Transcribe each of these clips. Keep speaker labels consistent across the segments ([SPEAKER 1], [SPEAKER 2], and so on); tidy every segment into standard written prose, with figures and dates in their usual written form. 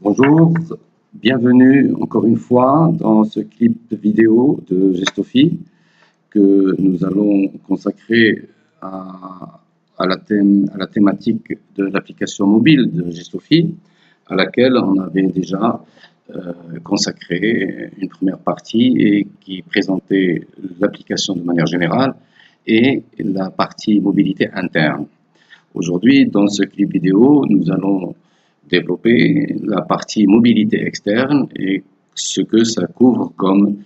[SPEAKER 1] Bonjour, bienvenue encore une fois dans ce clip de vidéo de Gestofi que nous allons consacrer à la thématique de l'application mobile de Gestofi, à laquelle on avait déjà consacré une première partie et qui présentait l'application de manière générale et la partie mobilité interne. Aujourd'hui, dans ce clip vidéo, nous allons développer la partie mobilité externe et ce que ça couvre comme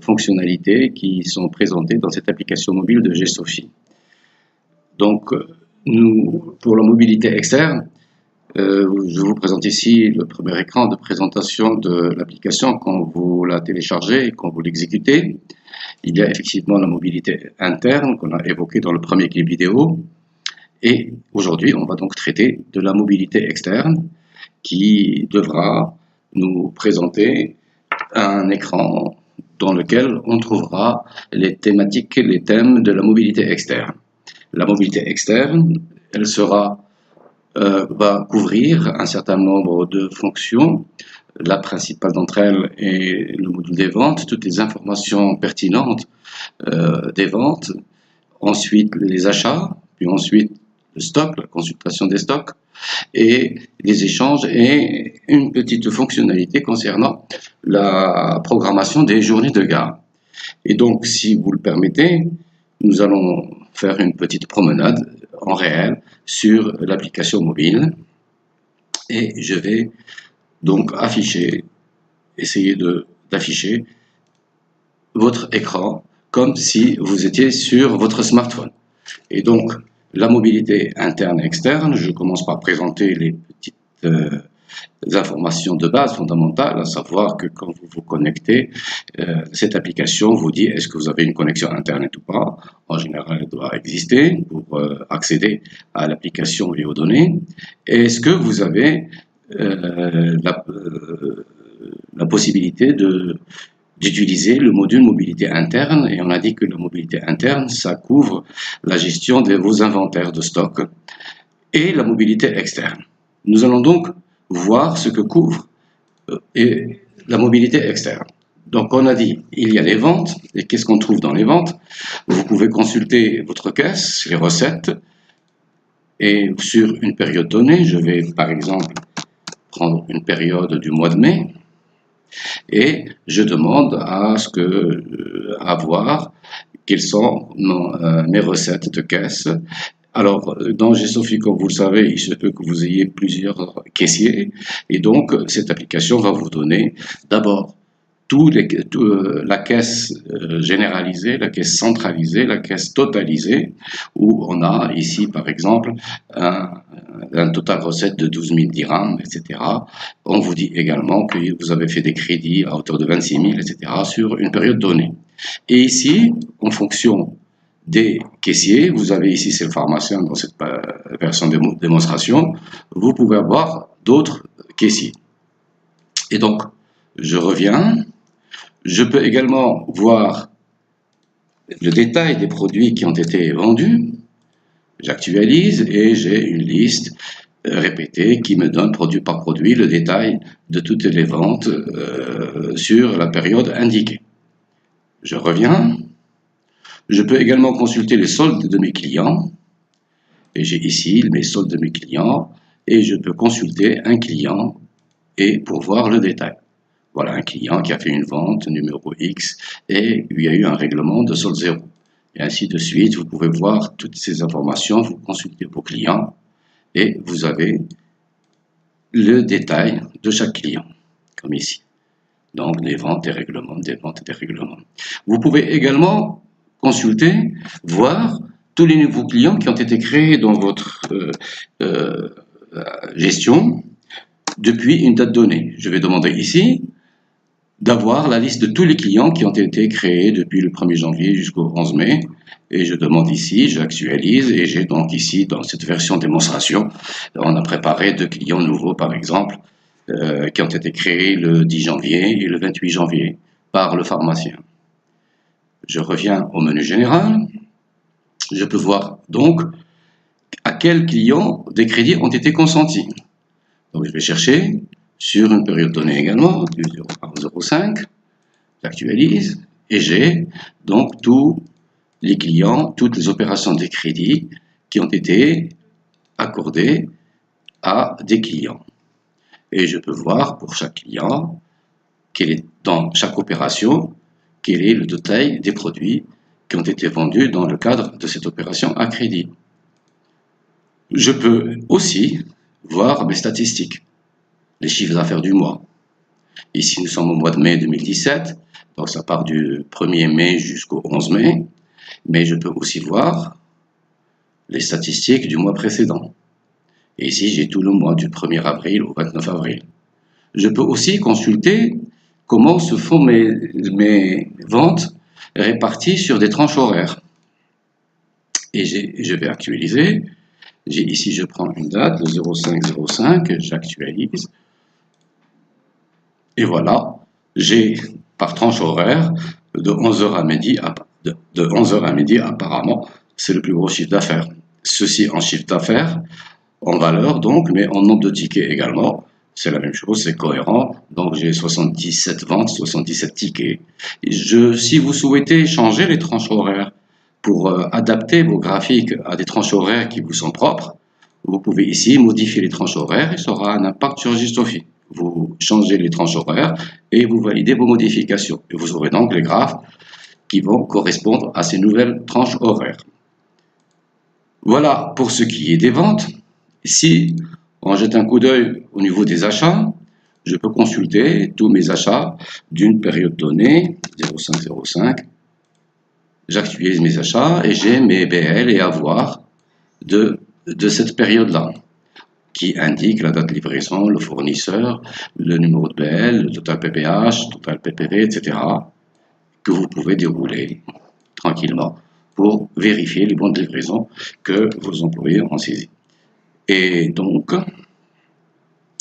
[SPEAKER 1] fonctionnalités qui sont présentées dans cette application mobile de Gestofi. Donc, pour la mobilité externe, je vous présente ici le premier écran de présentation de l'application quand vous la téléchargez et quand vous l'exécutez. Il y a effectivement la mobilité interne qu'on a évoquée dans le premier clip vidéo. Et aujourd'hui, on va donc traiter de la mobilité externe qui devra nous présenter un écran dans lequel on trouvera les thématiques, les thèmes de la mobilité externe. La mobilité externe, elle va couvrir un certain nombre de fonctions. La principale d'entre elles est le module des ventes, toutes les informations pertinentes des ventes, ensuite les achats, puis ensuite le stock, la consultation des stocks, et les échanges et une petite fonctionnalité concernant la programmation des journées de gare. Et donc, si vous le permettez, nous allons faire une petite promenade en réel sur l'application mobile et je vais donc essayer d'afficher votre écran comme si vous étiez sur votre smartphone. Et donc, la mobilité interne et externe, je commence par présenter les petites informations de base fondamentales, à savoir que quand vous vous connectez, cette application vous dit est-ce que vous avez une connexion Internet ou pas. En général, elle doit exister pour accéder à l'application et aux données. Est-ce que vous avez la possibilité d'utiliser le module mobilité interne, et on a dit que la mobilité interne, ça couvre la gestion de vos inventaires de stock et la mobilité externe. Nous allons donc voir ce que couvre la mobilité externe. Donc on a dit, il y a les ventes, et qu'est-ce qu'on trouve dans les ventes? Vous pouvez consulter votre caisse, les recettes, et sur une période donnée, je vais par exemple prendre une période du mois de mai, et je demande à voir quelles sont mes recettes de caisse. Alors, dans Gestofi, comme vous le savez, il se peut que vous ayez plusieurs caissiers, et donc cette application va vous donner d'abord la caisse généralisée, la caisse centralisée, la caisse totalisée, où on a ici par exemple un total recette de 12 000 dirhams, etc. On vous dit également que vous avez fait des crédits à hauteur de 26 000, etc. sur une période donnée. Et ici, en fonction des caissiers, vous avez ici, c'est le pharmacien dans cette version de démonstration, vous pouvez avoir d'autres caissiers. Et donc, je reviens. Je peux également voir le détail des produits qui ont été vendus. J'actualise et j'ai une liste répétée qui me donne produit par produit le détail de toutes les ventes sur la période indiquée. Je reviens. Je peux également consulter les soldes de mes clients. Et j'ai ici mes soldes de mes clients et je peux consulter un client et pour voir le détail. Voilà un client qui a fait une vente numéro X et il y a eu un règlement de solde 0. Et ainsi de suite, vous pouvez voir toutes ces informations, vous consultez vos clients et vous avez le détail de chaque client, comme ici. Donc des ventes, des règlements, des ventes et des règlements. Vous pouvez également consulter, voir tous les nouveaux clients qui ont été créés dans votre gestion depuis une date donnée. Je vais demander ici d'avoir la liste de tous les clients qui ont été créés depuis le 1er janvier jusqu'au 11 mai. Et je demande ici, j'actualise et j'ai donc ici, dans cette version démonstration, on a préparé 2 clients nouveaux par exemple, qui ont été créés le 10 janvier et le 28 janvier par le pharmacien. Je reviens au menu général. Je peux voir donc à quels clients des crédits ont été consentis. Donc je vais chercher sur une période donnée également, du 0 au 0,5, j'actualise, et j'ai donc tous les clients, toutes les opérations de crédit qui ont été accordées à des clients. Et je peux voir pour chaque client, quel est dans chaque opération, quel est le détail des produits qui ont été vendus dans le cadre de cette opération à crédit. Je peux aussi voir mes statistiques, les chiffres d'affaires du mois. Ici, nous sommes au mois de mai 2017, donc ça part du 1er mai jusqu'au 11 mai, mais je peux aussi voir les statistiques du mois précédent. Et ici, j'ai tout le mois du 1er avril au 29 avril. Je peux aussi consulter comment se font mes ventes réparties sur des tranches horaires. Et je vais actualiser. Ici, je prends une date, le 05-05, j'actualise. Et voilà, j'ai par tranche horaire de 11h à midi, de 11h à midi apparemment, c'est le plus gros chiffre d'affaires. Ceci en chiffre d'affaires, en valeur donc, mais en nombre de tickets également. C'est la même chose, c'est cohérent. Donc j'ai 77 ventes, 77 tickets. Si vous souhaitez changer les tranches horaires pour adapter vos graphiques à des tranches horaires qui vous sont propres, vous pouvez ici modifier les tranches horaires et ça aura un impact sur Gistofi. Vous changez les tranches horaires et vous validez vos modifications. Et vous aurez donc les graphes qui vont correspondre à ces nouvelles tranches horaires. Voilà pour ce qui est des ventes. Si on jette un coup d'œil au niveau des achats, je peux consulter tous mes achats d'une période donnée, 05-05. J'actualise mes achats et j'ai mes BL et avoirs de cette période-là, qui indique la date de livraison, le fournisseur, le numéro de BL, le total PPH, total PPV, etc., que vous pouvez dérouler tranquillement pour vérifier les bons de livraison que vos employés ont saisis. Et donc,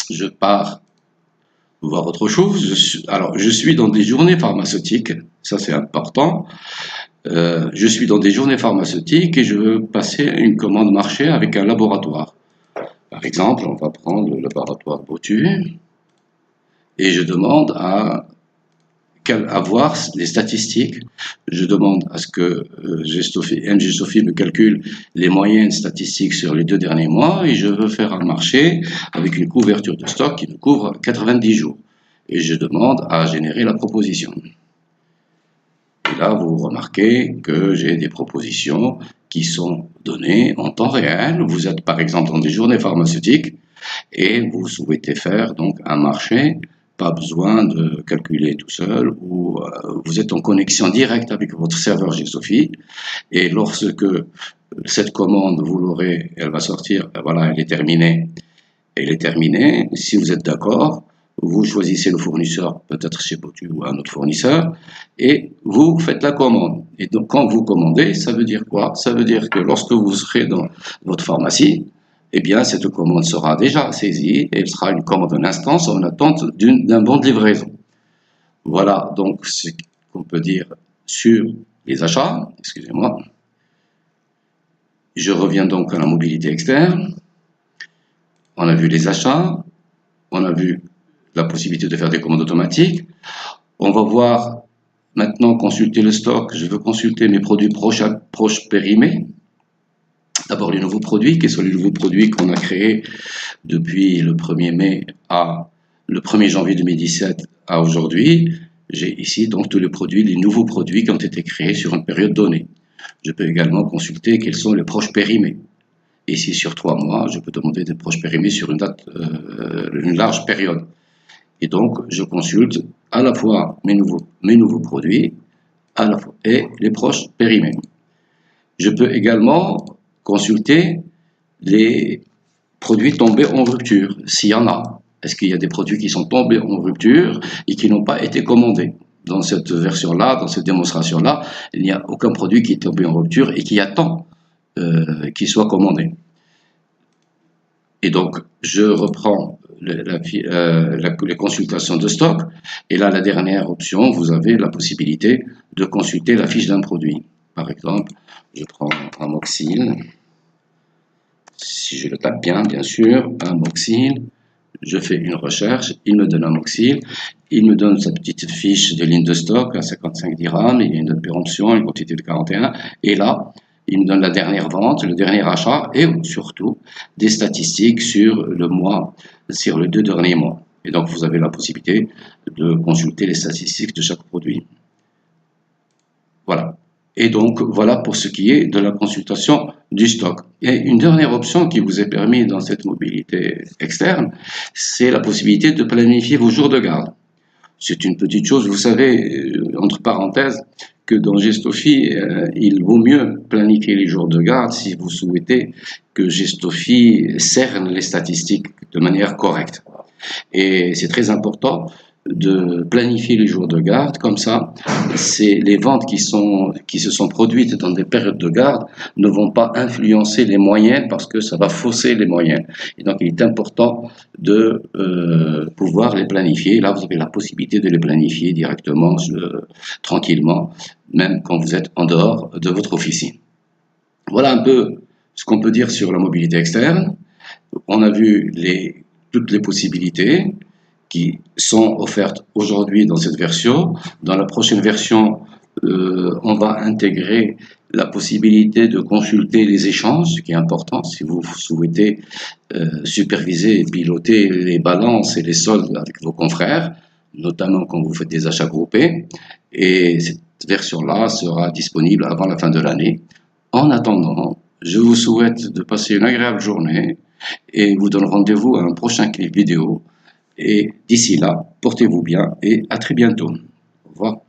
[SPEAKER 1] je pars voir autre chose. Alors, je suis dans des journées pharmaceutiques, ça c'est important. Je suis dans des journées pharmaceutiques et je veux passer une commande marché avec un laboratoire. Par exemple, on va prendre le laboratoire Botu et je demande à voir les statistiques. Je demande à ce que MGStofi me calcule les moyennes statistiques sur les 2 derniers mois et je veux faire un marché avec une couverture de stock qui me couvre 90 jours. Et je demande à générer la proposition. Et là, vous remarquez que j'ai des propositions qui sont données en temps réel. Vous êtes par exemple dans des journées pharmaceutiques et vous souhaitez faire donc un marché. Pas besoin de calculer tout seul, ou vous êtes en connexion directe avec votre serveur Gistofi, et lorsque cette commande, vous l'aurez, elle va sortir, voilà, elle est terminée. Elle est terminée, si vous êtes d'accord, vous choisissez le fournisseur, peut-être chez Botu ou un autre fournisseur, et vous faites la commande. Et donc quand vous commandez, ça veut dire quoi? Ça veut dire que lorsque vous serez dans votre pharmacie, eh bien, cette commande sera déjà saisie et elle sera une commande en instance en attente d'un bon de livraison. Voilà donc ce qu'on peut dire sur les achats. Excusez-moi. Je reviens donc à la mobilité externe. On a vu les achats. On a vu la possibilité de faire des commandes automatiques. On va voir maintenant consulter le stock. Je veux consulter mes produits proches périmés. D'abord les nouveaux produits, quels sont les nouveaux produits qu'on a créés depuis le 1er mai à le 1er janvier 2017 à aujourd'hui. J'ai ici donc tous les produits, les nouveaux produits qui ont été créés sur une période donnée. Je peux également consulter quels sont les proches périmés. Ici sur 3 mois, je peux demander des proches périmés sur une large période. Et donc je consulte à la fois mes nouveaux produits et les proches périmés. Je peux également consulter les produits tombés en rupture, s'il y en a. Est-ce qu'il y a des produits qui sont tombés en rupture et qui n'ont pas été commandés? Dans cette version-là, dans cette démonstration-là, il n'y a aucun produit qui est tombé en rupture et qui attend qu'il soit commandé. Et donc, je reprends les consultations de stock. Et là, la dernière option, vous avez la possibilité de consulter la fiche d'un produit. Par exemple, je prends amoxyl, si je le tape bien sûr, amoxyl, je fais une recherche, il me donne un Moxil, il me donne sa petite fiche de ligne de stock à 55 dirhams, il y a une date de péremption, une quantité de 41, et là, il me donne la dernière vente, le dernier achat, et surtout des statistiques sur le mois, sur les 2 derniers mois. Et donc, vous avez la possibilité de consulter les statistiques de chaque produit. Voilà. Et donc, voilà pour ce qui est de la consultation du stock. Et une dernière option qui vous est permise dans cette mobilité externe, c'est la possibilité de planifier vos jours de garde. C'est une petite chose, vous savez, entre parenthèses, que dans Gestofi, il vaut mieux planifier les jours de garde si vous souhaitez que Gestofi cerne les statistiques de manière correcte. Et c'est très important de planifier les jours de garde, comme ça, c'est les ventes qui se sont produites dans des périodes de garde ne vont pas influencer les moyennes parce que ça va fausser les moyennes. Et donc, il est important de pouvoir les planifier. Là, vous avez la possibilité de les planifier directement, tranquillement, même quand vous êtes en dehors de votre officine. Voilà un peu ce qu'on peut dire sur la mobilité externe. On a vu toutes les possibilités qui sont offertes aujourd'hui dans cette version. Dans la prochaine version, on va intégrer la possibilité de consulter les échanges, ce qui est important si vous souhaitez superviser et piloter les balances et les soldes avec vos confrères, notamment quand vous faites des achats groupés. Et cette version-là sera disponible avant la fin de l'année. En attendant, je vous souhaite de passer une agréable journée et vous donne rendez-vous à un prochain clip vidéo. Et d'ici là, portez-vous bien et à très bientôt. Au revoir.